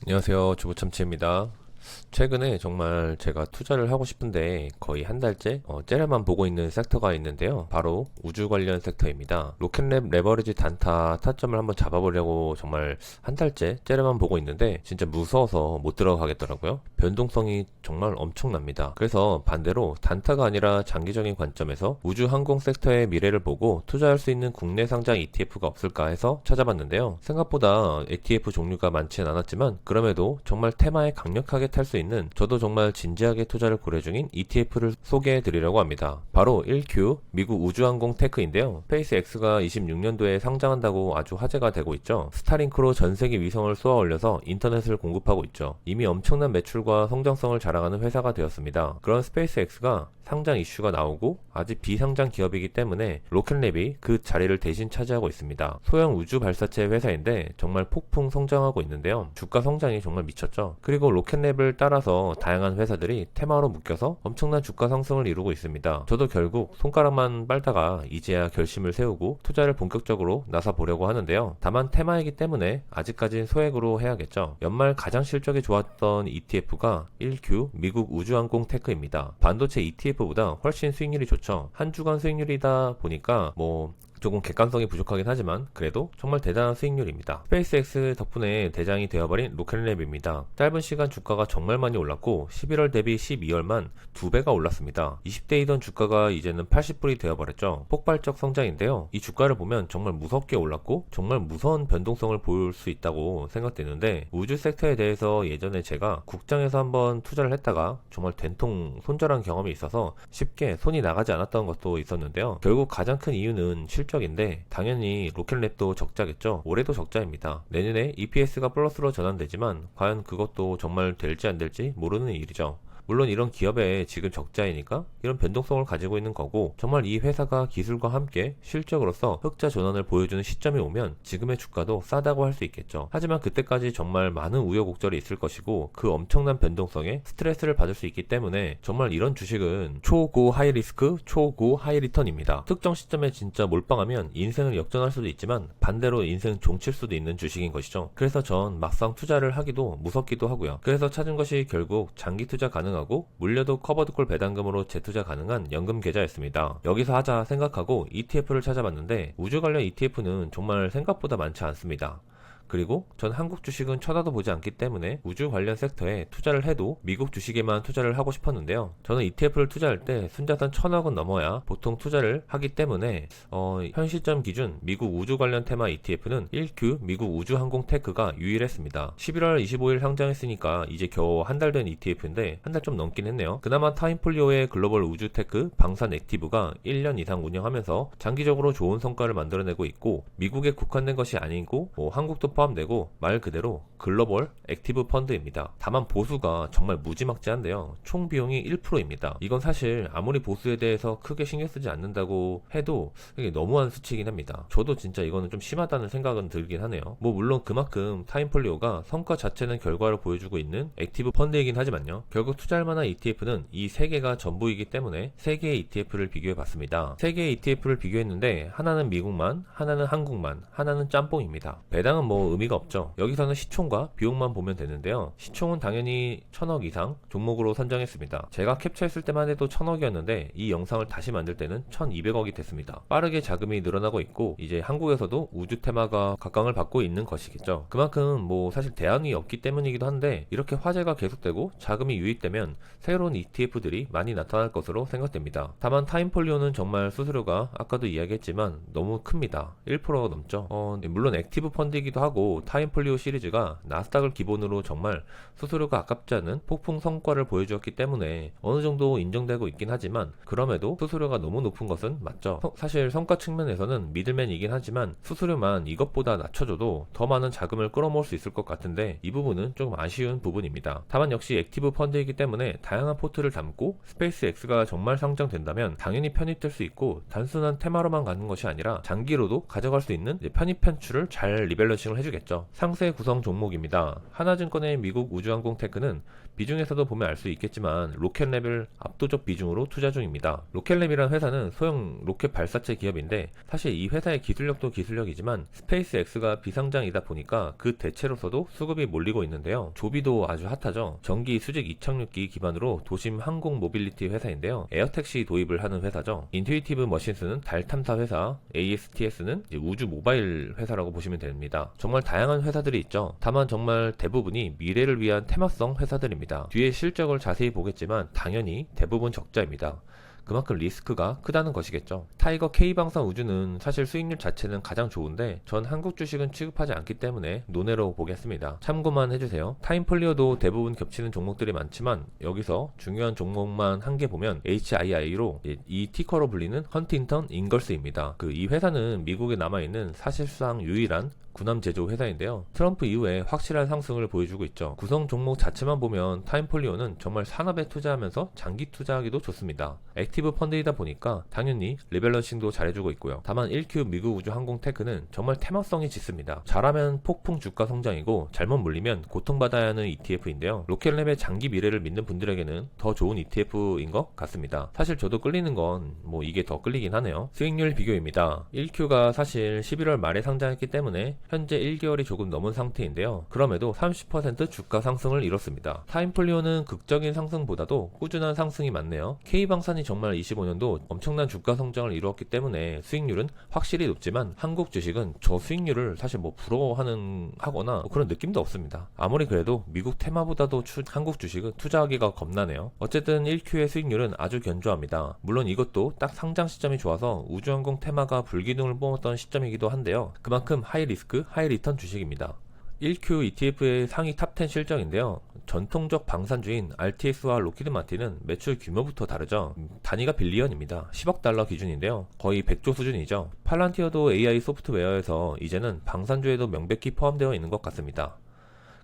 안녕하세요. 주부참치입니다. 최근에 정말 제가 투자를 하고 싶은데 거의 한 달째 째려만 보고 있는 섹터가 있는데요. 바로 우주 관련 섹터입니다. 로켓랩 레버리지 단타 타점을 한번 잡아보려고 정말 한 달째 째려만 보고 있는데 진짜 무서워서 못 들어가겠더라고요. 변동성이 정말 엄청납니다. 그래서 반대로 단타가 아니라 장기적인 관점에서 우주 항공 섹터의 미래를 보고 투자할 수 있는 국내 상장 ETF가 없을까 해서 찾아봤는데요. 생각보다 ETF 종류가 많지는 않았지만 그럼에도 정말 테마에 강력하게 탈 수 있는 저도 정말 진지하게 투자를 고려 중인 ETF를 소개해 드리려고 합니다. 바로 1Q 미국 우주항공 테크인데요. 스페이스X가 26년도에 상장한다고 아주 화제가 되고 있죠. 스타링크로 전 세계 위성을 쏘아 올려서 인터넷을 공급하고 있죠. 이미 엄청난 매출과 성장성을 자랑하는 회사가 되었습니다. 그런 스페이스X가 상장 이슈가 나오고 아직 비상장 기업이기 때문에 로켓랩이 그 자리를 대신 차지하고 있습니다. 소형 우주 발사체 회사인데 정말 폭풍 성장하고 있는데요. 주가 성장이 정말 미쳤죠. 그리고 로켓랩을 따라서 다양한 회사들이 테마로 묶여서 엄청난 주가 상승을 이루고 있습니다. 저도 결국 손가락만 빨다가 이제야 결심을 세우고 투자를 본격적으로 나서 보려고 하는데요. 다만 테마이기 때문에 아직까진 소액으로 해야겠죠. 연말 가장 실적이 좋았던 ETF가 1Q 미국 우주항공 테크입니다. 반도체 ETF보다 훨씬 수익률이 좋죠. 한 주간 수익률이다 보니까 조금 객관성이 부족하긴 하지만 그래도 정말 대단한 수익률입니다. 스페이스X 덕분에 대장이 되어버린 로켓랩입니다. 짧은 시간 주가가 정말 많이 올랐고 11월 대비 12월만 2배가 올랐습니다. 20대이던 주가가 이제는 80불이 되어버렸죠. 폭발적 성장인데요. 이 주가를 보면 정말 무섭게 올랐고 정말 무서운 변동성을 보일 수 있다고 생각되는데 우주 섹터에 대해서 예전에 제가 국장에서 한번 투자를 했다가 정말 된통 손절한 경험이 있어서 쉽게 손이 나가지 않았던 것도 있었는데요. 결국 가장 큰 이유는 실적인데 당연히 로켓랩도 적자겠죠. 올해도 적자입니다. 내년에 EPS가 플러스로 전환되지만 과연 그것도 정말 될지 안 될지 모르는 일이죠. 물론 이런 기업에 지금 적자이니까 이런 변동성을 가지고 있는 거고 정말 이 회사가 기술과 함께 실적으로서 흑자 전환을 보여주는 시점이 오면 지금의 주가도 싸다고 할 수 있겠죠. 하지만 그때까지 정말 많은 우여곡절이 있을 것이고 그 엄청난 변동성에 스트레스를 받을 수 있기 때문에 정말 이런 주식은 초고 하이리스크 초고 하이리턴입니다. 특정 시점에 진짜 몰빵하면 인생을 역전할 수도 있지만 반대로 인생 종칠 수도 있는 주식인 것이죠. 그래서 전 막상 투자를 하기도 무섭기도 하고요. 그래서 찾은 것이 결국 장기 투자 가능하고 물려도 커버드콜 배당금으로 재투자 가능한 연금 계좌였습니다. 여기서 하자 생각하고 ETF를 찾아봤는데 우주 관련 ETF는 정말 생각보다 많지 않습니다. 그리고 전 한국 주식은 쳐다도 보지 않기 때문에 우주 관련 섹터에 투자를 해도 미국 주식에만 투자를 하고 싶었는데요. 저는 ETF를 투자할 때 순자산 1000억은 넘어야 보통 투자를 하기 때문에 현 시점 기준 미국 우주 관련 테마 ETF는 1Q 미국 우주항공 테크가 유일했습니다. 11월 25일 상장했으니까 이제 겨우 한 달 된 ETF인데 한 달 좀 넘긴 했네요. 그나마 타임폴리오의 글로벌 우주 테크 방산 액티브가 1년 이상 운영하면서 장기적으로 좋은 성과를 만들어내고 있고 미국에 국한된 것이 아니고 한국도 포함되고 말 그대로 글로벌 액티브 펀드입니다. 다만 보수가 정말 무지막지한데요. 총 비용이 1%입니다. 이건 사실 아무리 보수에 대해서 크게 신경 쓰지 않는다고 해도 이게 너무한 수치이긴 합니다. 저도 진짜 이거는 좀 심하다는 생각은 들긴 하네요. 물론 그만큼 타임폴리오가 성과 자체는 결과를 보여주고 있는 액티브 펀드이긴 하지만요. 결국 투자할 만한 ETF는 이 3개가 전부이기 때문에 3개의 ETF를 비교해 봤습니다. 3개의 ETF를 비교했는데 하나는 미국만, 하나는 한국만, 하나는 짬뽕입니다. 배당은 의미가 없죠. 여기서는 시총과 비용만 보면 되는데요. 시총은 당연히 1000억 이상 종목으로 선정했습니다. 제가 캡처했을 때만 해도 1000억이었는데 이 영상을 다시 만들 때는 1200억이 됐습니다. 빠르게 자금이 늘어나고 있고 이제 한국에서도 우주 테마가 각광을 받고 있는 것이겠죠. 그만큼 사실 대안이 없기 때문이기도 한데 이렇게 화제가 계속되고 자금이 유입되면 새로운 ETF들이 많이 나타날 것으로 생각됩니다. 다만 타임폴리오는 정말 수수료가 아까도 이야기했지만 너무 큽니다. 1%가 넘죠. 물론 액티브 펀드이기도 하고 타임폴리오 시리즈가 나스닥을 기본으로 정말 수수료가 아깝지 않은 폭풍 성과를 보여주었기 때문에 어느 정도 인정되고 있긴 하지만 그럼에도 수수료가 너무 높은 것은 맞죠. 사실 성과 측면에서는 미들맨이긴 하지만 수수료만 이것보다 낮춰줘도 더 많은 자금을 끌어모을 수 있을 것 같은데 이 부분은 조금 아쉬운 부분입니다. 다만 역시 액티브 펀드이기 때문에 다양한 포트를 담고 스페이스X가 정말 상장된다면 당연히 편입될 수 있고 단순한 테마로만 가는 것이 아니라 장기로도 가져갈 수 있는 편입 편출을 잘 리밸런싱을 해줄 해주겠죠. 상세 구성 종목입니다. 하나증권의 미국 우주항공 테크는 비중에서도 보면 알 수 있겠지만 로켓랩을 압도적 비중으로 투자 중입니다. 로켓랩이란 회사는 소형 로켓 발사체 기업인데 사실 이 회사의 기술력도 기술력이지만 스페이스X가 비상장이다 보니까 그 대체로서도 수급이 몰리고 있는데요. 조비도 아주 핫하죠. 전기 수직 이착륙기 기반으로 도심 항공 모빌리티 회사인데요. 에어택시 도입을 하는 회사죠. 인투이티브 머신스는 달 탐사 회사, ASTS는 우주 모바일 회사라고 보시면 됩니다. 정말 다양한 회사들이 있죠. 다만 정말 대부분이 미래를 위한 테마성 회사들입니다. 뒤에 실적을 자세히 보겠지만 당연히 대부분 적자입니다. 그만큼 리스크가 크다는 것이겠죠. 타이거 K방산 우주는 사실 수익률 자체는 가장 좋은데 전 한국 주식은 취급하지 않기 때문에 논외로 보겠습니다. 참고만 해주세요. 타임폴리오도 대부분 겹치는 종목들이 많지만 여기서 중요한 종목만 한 개 보면 HII로 이 티커로 불리는 헌팅턴 인걸스입니다. 이 회사는 미국에 남아있는 사실상 유일한 군함 제조 회사인데요. 트럼프 이후에 확실한 상승을 보여주고 있죠. 구성 종목 자체만 보면 타임폴리오는 정말 산업에 투자하면서 장기 투자하기도 좋습니다. 액티브 펀드이다 보니까 당연히 리밸런싱도 잘해주고 있고요. 다만 1Q 미국 우주 항공 테크는 정말 테마성이 짙습니다. 잘하면 폭풍 주가 성장이고 잘못 물리면 고통받아야 하는 ETF인데요. 로켓랩의 장기 미래를 믿는 분들에게는 더 좋은 ETF인 것 같습니다. 사실 저도 끌리는 건 이게 더 끌리긴 하네요. 수익률 비교입니다. 1Q가 사실 11월 말에 상장했기 때문에 현재 1개월이 조금 넘은 상태인데요. 그럼에도 30% 주가 상승을 이뤘습니다. 타임폴리오는 극적인 상승보다도 꾸준한 상승이 많네요. K방산이 정말 25년도 엄청난 주가 성장을 이루었기 때문에 수익률은 확실히 높지만 한국 주식은 저 수익률을 사실 부러워하거나 그런 느낌도 없습니다. 아무리 그래도 미국 테마보다도 한국 주식은 투자하기가 겁나네요. 어쨌든 1Q의 수익률은 아주 견조합니다. 물론 이것도 딱 상장 시점이 좋아서 우주항공 테마가 불기둥을 뽑았던 시점이기도 한데요. 그만큼 하이 리스크, 하이 리턴 주식입니다. 1Q ETF의 상위 탑10 실적인데요. 전통적 방산주인 RTX와 로키드 마틴은 매출 규모부터 다르죠. 단위가 빌리언입니다. 10억 달러 기준인데요. 거의 100조 수준이죠. 팔란티어도 AI 소프트웨어에서 이제는 방산주에도 명백히 포함되어 있는 것 같습니다.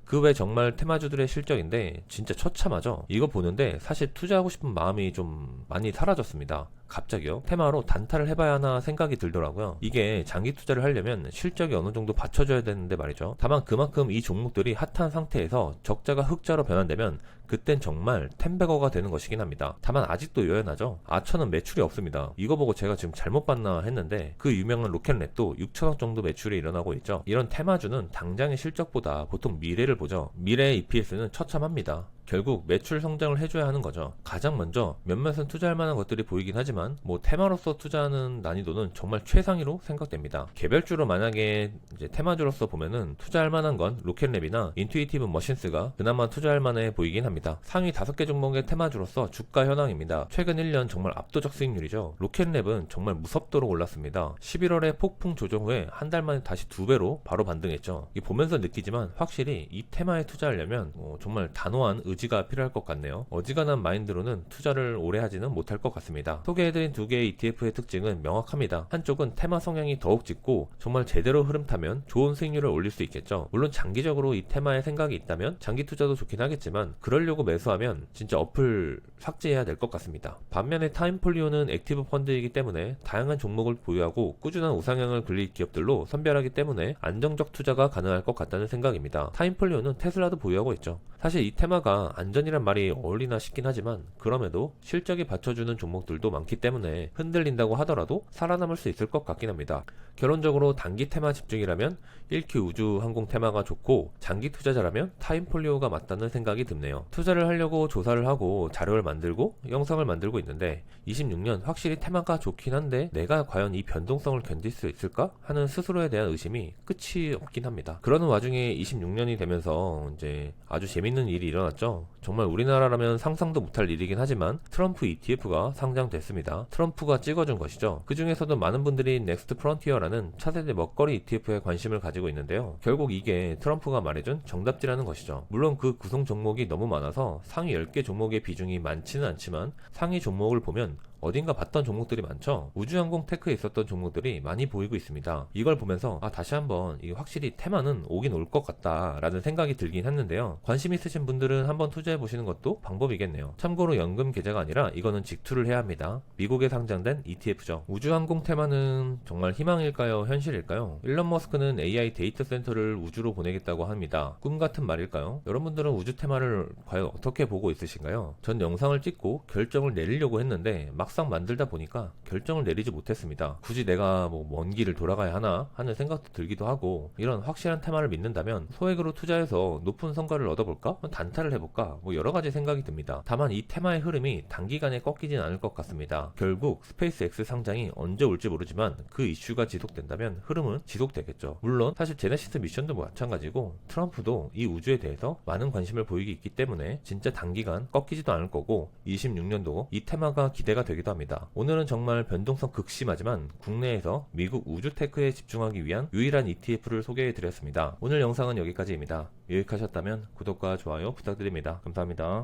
그 외 정말 테마주들의 실적인데 진짜 처참하죠. 이거 보는데 사실 투자하고 싶은 마음이 좀 많이 사라졌습니다. 갑자기요? 테마로 단타를 해봐야 하나 생각이 들더라고요. 이게 장기 투자를 하려면 실적이 어느 정도 받쳐줘야 되는데 말이죠. 다만 그만큼 이 종목들이 핫한 상태에서 적자가 흑자로 변환되면 그땐 정말 텐베거가 되는 것이긴 합니다. 다만 아직도 요연하죠. 아처는 매출이 없습니다. 이거 보고 제가 지금 잘못 봤나 했는데 그 유명한 로켓랩도 6천억 정도 매출이 일어나고 있죠. 이런 테마주는 당장의 실적보다 보통 미래를 보죠. 미래의 EPS는 처참합니다. 결국 매출 성장을 해줘야 하는 거죠. 가장 먼저 몇몇은 투자할 만한 것들이 보이긴 하지만 테마로서 투자하는 난이도는 정말 최상위로 생각됩니다. 개별주로 만약에 이제 테마주로서 보면은 투자할 만한 건 로켓랩이나 인투이티브 머신스가 그나마 투자할 만해 보이긴 합니다. 상위 5개 종목의 테마주로서 주가 현황입니다. 최근 1년 정말 압도적 수익률이죠. 로켓랩은 정말 무섭도록 올랐습니다. 11월에 폭풍 조정 후에 한 달 만에 다시 2배로 바로 반등했죠. 이 보면서 느끼지만 확실히 이 테마에 투자하려면 정말 단호한 의지가 필요할 것 같네요. 어지간한 마인드로는 투자를 오래 하지는 못할 것 같습니다. 소개해드린 두 개의 ETF의 특징은 명확합니다. 한쪽은 테마 성향이 더욱 짙고 정말 제대로 흐름 타면 좋은 수익률을 올릴 수 있겠죠. 물론 장기적으로 이 테마에 생각이 있다면 장기 투자도 좋긴 하겠지만 그러려고 매수하면 진짜 어플 삭제해야 될 것 같습니다. 반면에 타임폴리오는 액티브 펀드이기 때문에 다양한 종목을 보유하고 꾸준한 우상향을 그릴 기업들로 선별하기 때문에 안정적 투자가 가능할 것 같다는 생각입니다. 타임폴리오는 테슬라도 보유하고 있죠. 사실 이 테마가 안전이란 말이 어울리나 싶긴 하지만 그럼에도 실적이 받쳐주는 종목들도 많기 때문에 흔들린다고 하더라도 살아남을 수 있을 것 같긴 합니다. 결론적으로 단기 테마 집중이라면 1Q 우주 항공 테마가 좋고 장기 투자자라면 타임폴리오가 맞다는 생각이 듭네요. 투자를 하려고 조사를 하고 자료를 만들고 영상을 만들고 있는데 26년 확실히 테마가 좋긴 한데 내가 과연 이 변동성을 견딜 수 있을까 하는 스스로에 대한 의심이 끝이 없긴 합니다. 그러는 와중에 26년이 되면서 이제 아주 재밌는 일이 일어났죠. 정말 우리나라라면 상상도 못할 일이긴 하지만 트럼프 ETF가 상장됐습니다. 트럼프가 찍어준 것이죠. 그 중에서도 많은 분들이 넥스트 프론티어라는 차세대 먹거리 ETF에 관심을 가지고 있는데요. 결국 이게 트럼프가 말해준 정답지라는 것이죠. 물론 그 구성 종목이 너무 많아서 상위 10개 종목의 비중이 많지는 않지만 상위 종목을 보면 어딘가 봤던 종목들이 많죠. 우주항공 테크에 있었던 종목들이 많이 보이고 있습니다. 이걸 보면서 다시 한번 이게 확실히 테마는 오긴 올 것 같다 라는 생각이 들긴 했는데요. 관심 있으신 분들은 한번 투자해 투자해 보시는 것도 방법이겠네요. 참고로 연금 계좌가 아니라 이거는 직투를 해야 합니다. 미국에 상장된 ETF죠. 우주항공 테마는 정말 희망일까요? 현실일까요? 일론 머스크는 AI 데이터 센터를 우주로 보내겠다고 합니다. 꿈 같은 말일까요? 여러분들은 우주 테마를 과연 어떻게 보고 있으신가요? 전 영상을 찍고 결정을 내리려고 했는데 막상 만들다 보니까 결정을 내리지 못했습니다. 굳이 내가 뭐 먼 길을 돌아가야 하나 하는 생각도 들기도 하고, 이런 확실한 테마를 믿는다면 소액으로 투자해서 높은 성과를 얻어볼까? 단타를 해볼까? 뭐 여러 가지 생각이 듭니다. 다만 이 테마의 흐름이 단기간에 꺾이진 않을 것 같습니다. 결국 스페이스X 상장이 언제 올지 모르지만 그 이슈가 지속된다면 흐름은 지속되겠죠. 물론 사실 제네시스 미션도 마찬가지고 트럼프도 이 우주에 대해서 많은 관심을 보이기 있기 때문에 진짜 단기간 꺾이지도 않을 거고, 26년도 이 테마가 기대가 되기도 합니다. 오늘은 정말 변동성 극심하지만 국내에서 미국 우주 테크에 집중하기 위한 유일한 ETF를 소개해 드렸습니다. 오늘 영상은 여기까지입니다. 유익하셨다면 구독과 좋아요 부탁드립니다. 감사합니다.